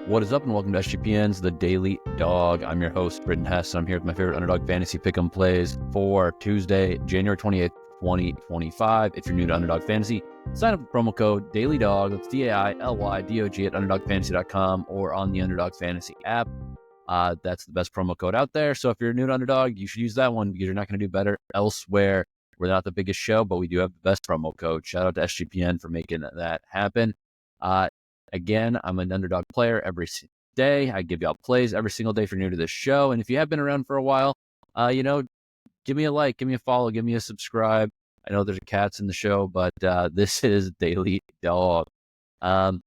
What is up, and welcome to SGPN's The Daily Dog. I'm your host, Britton Hess, and I'm here with my favorite Underdog fantasy pick'em plays for Tuesday, January 28th, 2025. If you're new to Underdog Fantasy, sign up with promo code DailyDog. That's DAILYDOG at UnderdogFantasy.com or on the Underdog Fantasy app. That's the best promo code out there. So if you're new to Underdog, you should use that one because you're not going to do better elsewhere. We're not the biggest show, but we do have the best promo code. Shout out to SGPN for making that happen. Again, I'm an Underdog player every day. I give y'all plays every single day if you're new to this show. And if you have been around for a while, give me a like, give me a follow, give me a subscribe. I know there's cats in the show, but this is Daily Dog. All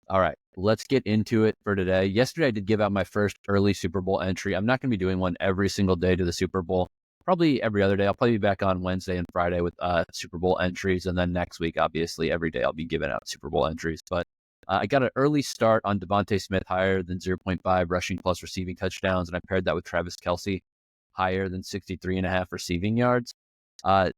right, let's get into it for today. Yesterday, I did give out my first early Super Bowl entry. I'm not going to be doing one every single day to the Super Bowl. Probably every other day. I'll probably be back on Wednesday and Friday with Super Bowl entries. And then next week, obviously, every day I'll be giving out Super Bowl entries. But I got an early start on DeVonta Smith higher than 0.5 rushing plus receiving touchdowns, and I paired that with Travis Kelce higher than 63.5 receiving yards. That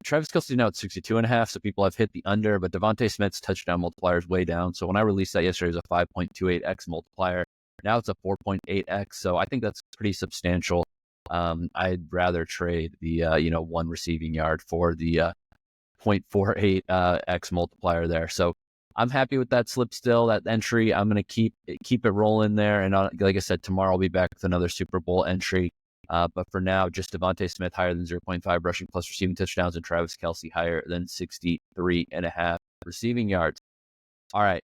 Travis Kelce now at 62.5, so people have hit the under, but DeVonta Smith's touchdown multiplier is way down. So when I released that yesterday, it was a 5.28x multiplier. Now it's a 4.8x, so I think that's pretty substantial. I'd rather trade the one receiving yard for the 0.48x multiplier there. So I'm happy with that slip still, that entry. I'm going to keep it rolling there. And like I said, tomorrow I'll be back with another Super Bowl entry. But for now, just DeVonta Smith higher than 0.5 rushing plus receiving touchdowns and Travis Kelce higher than 63.5 receiving yards. All right.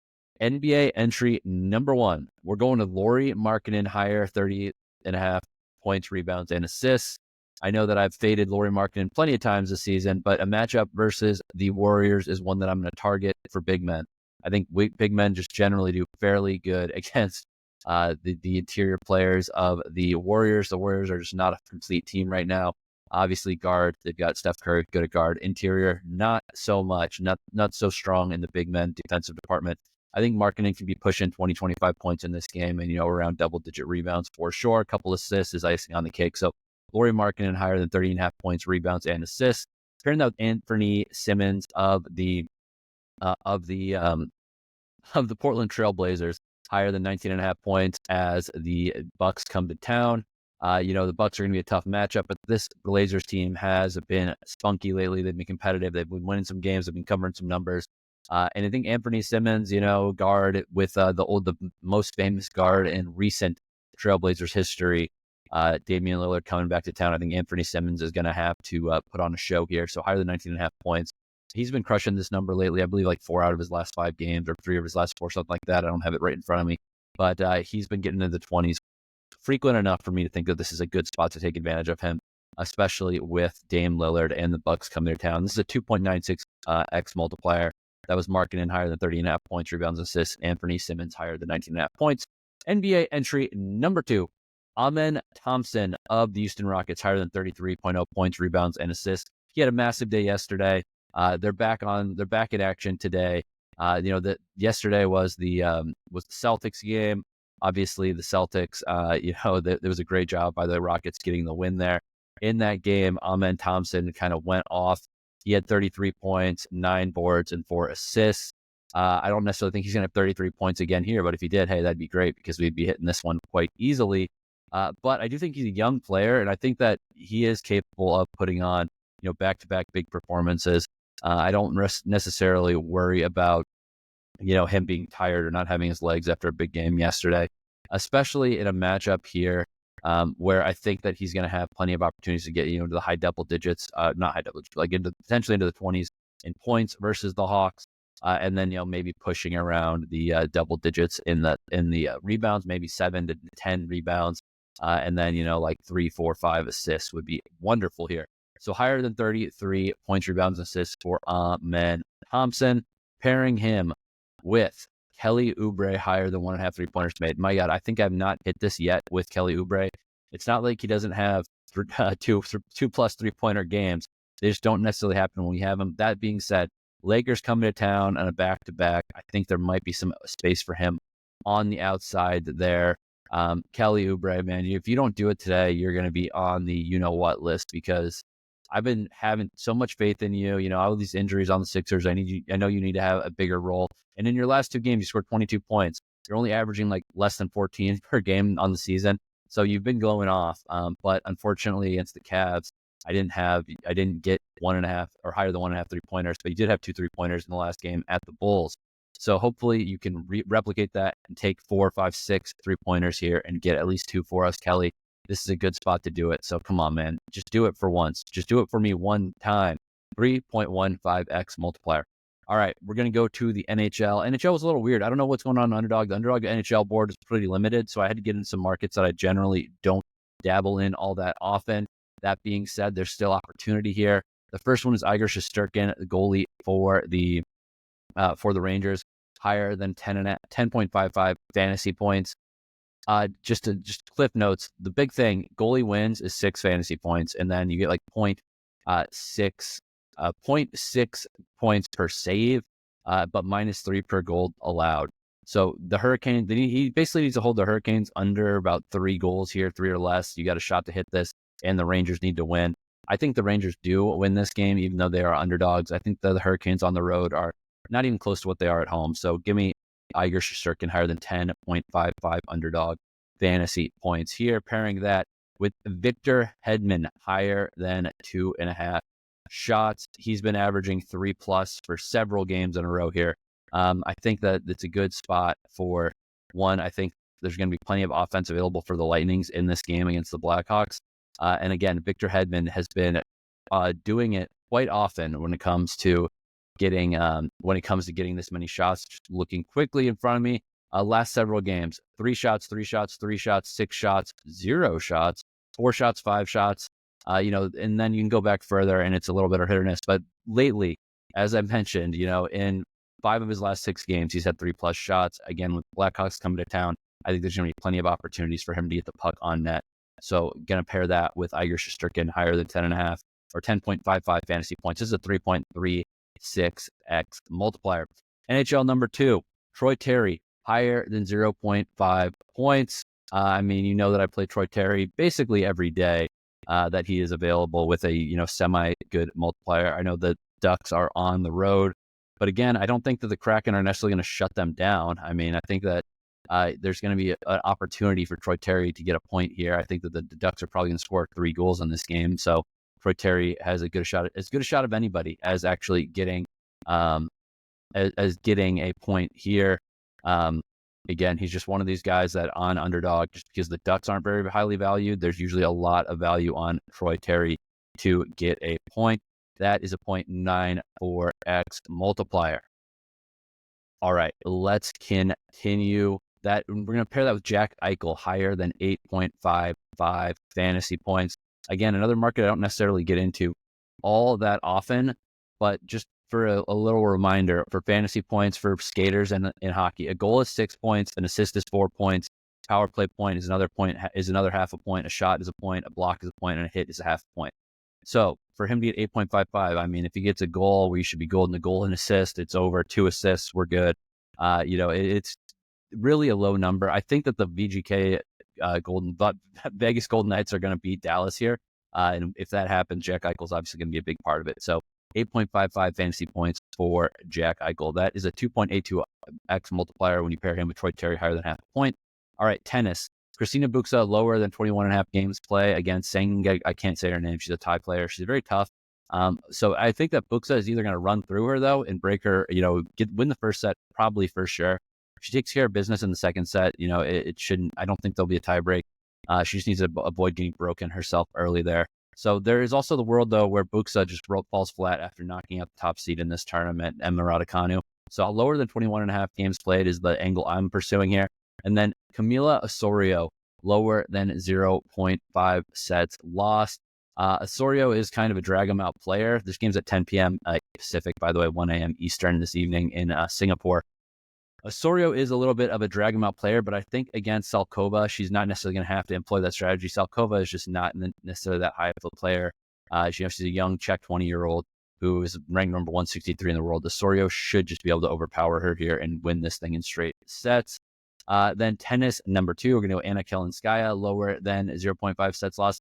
NBA entry number one. We're going to Lauri Markkanen higher, 30.5 points, rebounds, and assists. I know that I've faded Lauri Markkanen plenty of times this season, but a matchup versus the Warriors is one that I'm going to target for big men. I think big men just generally do fairly good against the interior players of the Warriors. The Warriors are just not a complete team right now. Obviously, guard, they've got Steph Curry, good at guard. Interior, not so much, not so strong in the big men defensive department. I think Markkanen can be pushing 20, 25 points in this game and, around double-digit rebounds for sure. A couple assists is icing on the cake. So Lauri Markkanen higher than 30.5 points, rebounds, and assists. Turned out Anfernee Simmons of the Portland Trailblazers higher than 19.5 points as the Bucks come to town. The Bucks are going to be a tough matchup, but this Blazers team has been spunky lately. They've been competitive. They've been winning some games. They've been covering some numbers. And I think Anfernee Simmons, guard with the most famous guard in recent Trailblazers history, Damian Lillard coming back to town. I think Anfernee Simmons is going to have to put on a show here. So higher than 19.5 points. He's been crushing this number lately. I believe like 4 out of his last 5 games or 3 of his last 4, something like that. I don't have it right in front of me. But he's been getting into the 20s frequent enough for me to think that this is a good spot to take advantage of him, especially with Dame Lillard and the Bucks coming to town. This is a 2.96x multiplier. That was Markkanen higher than 30.5 points, rebounds, assists. Anfernee Simmons higher than 19.5 points. NBA entry number 2. Thompson of the Houston Rockets higher than 33.0 points, rebounds, and assists. He had a massive day yesterday. They're back in action today. That yesterday was the Celtics game. Obviously, the Celtics. There was a great job by the Rockets getting the win there. In that game, Thompson kind of went off. He had 33 points, 9 boards, and 4 assists. I don't necessarily think he's going to have 33 points again here, but if he did, hey, that'd be great because we'd be hitting this one quite easily. But I do think he's a young player, and I think that he is capable of putting on, back-to-back big performances. I don't necessarily worry about, him being tired or not having his legs after a big game yesterday, especially in a matchup here where I think that he's going to have plenty of opportunities to get, into the high double digits, not high double digits, like potentially into the 20s in points versus the Hawks. And then, maybe pushing around the double digits in the rebounds, maybe 7 to 10 rebounds. And then, like 3, 4, 5 assists would be wonderful here. So higher than 33 points, rebounds, and assists for Thompson, pairing him with Kelly Oubre higher than 1.5 3-pointers made. My God, I think I've not hit this yet with Kelly Oubre. It's not like he doesn't have 2+ 3-pointer games. They just don't necessarily happen when we have them. That being said, Lakers coming to town on a back-to-back. I think there might be some space for him on the outside there. Kelly Oubre, man, if you don't do it today, you're going to be on the you-know-what list because I've been having so much faith in you. All these injuries on the Sixers. I know you need to have a bigger role. And in your last 2 games, you scored 22 points. You're only averaging like less than 14 per game on the season. So you've been going off. But unfortunately against the Cavs, I didn't get 1.5 or higher than 1.5 3-pointers, but you did have 2 3-pointers in the last game at the Bulls. So hopefully you can replicate that and take 4, 5, 6 3-pointers here and get at least 2 for us, Kelly. This is a good spot to do it. So come on, man. Just do it for once. Just do it for me one time. 3.15x multiplier. All right, we're going to go to the NHL. NHL was a little weird. I don't know what's going on in Underdog. The Underdog NHL board is pretty limited, so I had to get in some markets that I generally don't dabble in all that often. That being said, there's still opportunity here. The first one is Igor Shesterkin, the goalie for the Rangers, higher than 10.55 fantasy points. Just cliff notes. The big thing, goalie wins is 6 fantasy points, and then you get like 0.6 points per save, but -3 per goal allowed. So the Hurricanes, he basically needs to hold the Hurricanes under about 3 goals here, 3 or less. You got a shot to hit this, and the Rangers need to win. I think the Rangers do win this game, even though they are underdogs. I think the Hurricanes on the road are not even close to what they are at home. So give me Igor Shesterkin higher than 10.55 underdog fantasy points here. Pairing that with Victor Hedman higher than 2.5 shots. He's been averaging 3+ for several games in a row here. I think that it's a good spot for one. I think there's going to be plenty of offense available for the Lightnings in this game against the Blackhawks. And again, Victor Hedman has been doing it quite often when it comes to getting this many shots. Just looking quickly in front of me, last several games: 3 shots, 3 shots, 3 shots, 6 shots, 0 shots, 4 shots, 5 shots. And then you can go back further, and it's a little bit of hit or miss. But lately, as I mentioned, in 5 of his last 6 games, he's had 3+ shots. Again, with Blackhawks coming to town, I think there's going to be plenty of opportunities for him to get the puck on net. So going to pair that with Igor Shesterkin higher than 10.5 or 10.55 fantasy points. This is a 3.36x multiplier. NHL number 2, Troy Terry higher than 0.5 points. I mean, you know that I play Troy Terry basically every day that he is available with a semi-good multiplier. I know the Ducks are on the road, but again, I don't think that the Kraken are necessarily going to shut them down. I mean, I think that there's going to be an opportunity for Troy Terry to get a point here. I think that the Ducks are probably going to score 3 goals in this game. So Troy Terry has as good a shot of anybody as actually getting as getting a point here. Again, he's just one of these guys that on Underdog, just because the Ducks aren't very highly valued, there's usually a lot of value on Troy Terry to get a point. That is a 0.94x multiplier. All right, let's continue. We're going to pair that with Jack Eichel higher than 8.55 fantasy points. Again, another market I don't necessarily get into all that often, but just for a little reminder, for fantasy points for skaters and in hockey, a goal is 6 points, an assist is 4 points, power play point is another half a point, a shot is a point, a block is a point, and a hit is a half a point. So for him to get 8.55, I mean, if he gets a goal, we should be golden. A goal and assist, it's over. 2 assists, we're good. It's really a low number. I think that the VGK Vegas Golden Knights are going to beat Dallas here. And if that happens, Jack Eichel's obviously going to be a big part of it. So 8.55 fantasy points for Jack Eichel. That is a 2.82x multiplier when you pair him with Troy Terry higher than half a point. All right, tennis. Christina Buxa lower than 21.5 games play against Seng. I can't say her name. She's a tie player. She's very tough. So I think that Buxa is either going to run through her though and break her, win the first set, probably for sure. If she takes care of business in the second set, it shouldn't, I don't think there'll be a tie break. She just needs to avoid getting broken herself early there. So there is also the world though where Buxa just falls flat after knocking out the top seed in this tournament, Emma Raducanu. So lower than 21.5 games played is the angle I'm pursuing here. And then Camila Osorio, lower than 0.5 sets lost. Osorio is kind of a drag 'em out player. This game's at 10 p.m. Pacific, by the way, 1 a.m. Eastern this evening in Singapore. Osorio is a little bit of a drag 'em out player, but I think against Salkova, she's not necessarily going to have to employ that strategy. Salkova is just not necessarily that high of a player. She's a young Czech 20-year-old who is ranked number 163 in the world. Osorio should just be able to overpower her here and win this thing in straight sets. Then tennis, number 2, we're going to go Anna Kalinskaya, lower than 0.5 sets lost.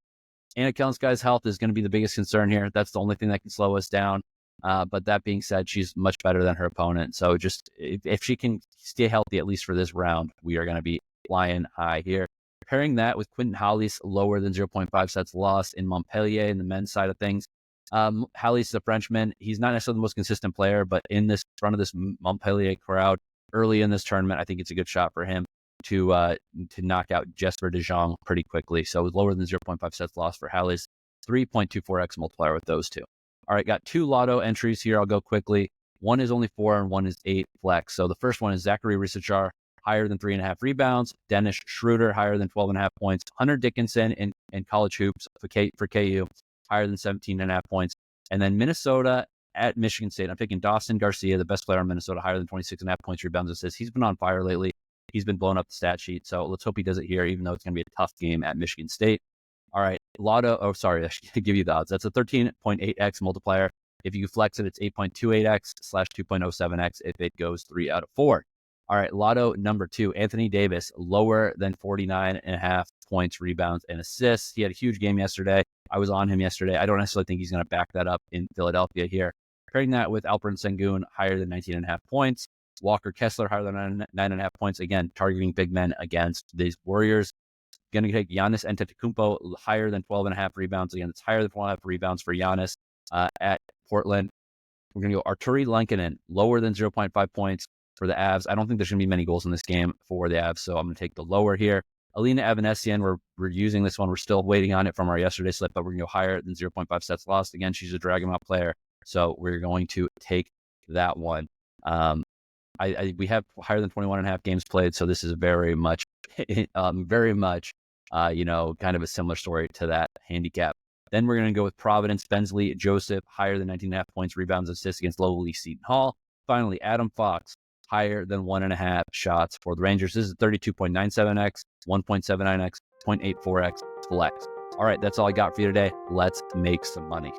Anna Kalinskaya's health is going to be the biggest concern here. That's the only thing that can slow us down. But that being said, she's much better than her opponent. So just if she can stay healthy, at least for this round, we are going to be flying high here. Pairing that with Quentin Hollis, lower than 0.5 sets lost in Montpellier in the men's side of things. Hollis is a Frenchman. He's not necessarily the most consistent player, but in this front of this Montpellier crowd early in this tournament, I think it's a good shot for him to knock out Jesper de Jong pretty quickly. So it was lower than 0.5 sets lost for Hollis. 3.24x multiplier with those two. All right, got two Lotto entries here. I'll go quickly. One is only 4 and one is 8 flex. So the first one is Zachary Risachar, higher than 3.5 rebounds. Dennis Schroeder, higher than 12.5 points. Hunter Dickinson in college hoops for KU, higher than 17.5 points. And then Minnesota at Michigan State. I'm picking Dawson Garcia, the best player in Minnesota, higher than 26.5 points, rebounds, assists. He's been on fire lately. He's been blowing up the stat sheet. So let's hope he does it here, even though it's going to be a tough game at Michigan State. All right, Lotto. Oh, sorry, I should give you the odds. That's a 13.8x multiplier. If you flex it, it's 8.28x / 2.07x if it goes 3 out of 4. All right, Lotto number 2, Anthony Davis, lower than 49.5 points, rebounds, and assists. He had a huge game yesterday. I was on him yesterday. I don't necessarily think he's going to back that up in Philadelphia here. Pairing that with Alperen Sengun, higher than 19.5 points. Walker Kessler, higher than 9.5 points. Again, targeting big men against these Warriors. Going to take Giannis Antetokounmpo, higher than 12.5 rebounds. Again, it's higher than 12.5 rebounds for Giannis at Portland. We're going to go Arturi Lenkinen, lower than 0.5 points for the Avs. I don't think there's going to be many goals in this game for the Avs, so I'm going to take the lower here. Alina Evanesian, we're using this one. We're still waiting on it from our yesterday slip, but we're going to go higher than 0.5 sets lost. Again, she's a drag 'em out player, so we're going to take that one. We have higher than 21.5 games played, so this is very much, kind of a similar story to that handicap. Then we're going to go with Providence, Bensley Joseph, higher than 19.5 points, rebounds, assists against lowly Seton Hall. Finally, Adam Fox, higher than 1.5 shots for the Rangers. This is 32.97x, 1.79x, 0.84x flex. All right, that's all I got for you today. Let's make some money.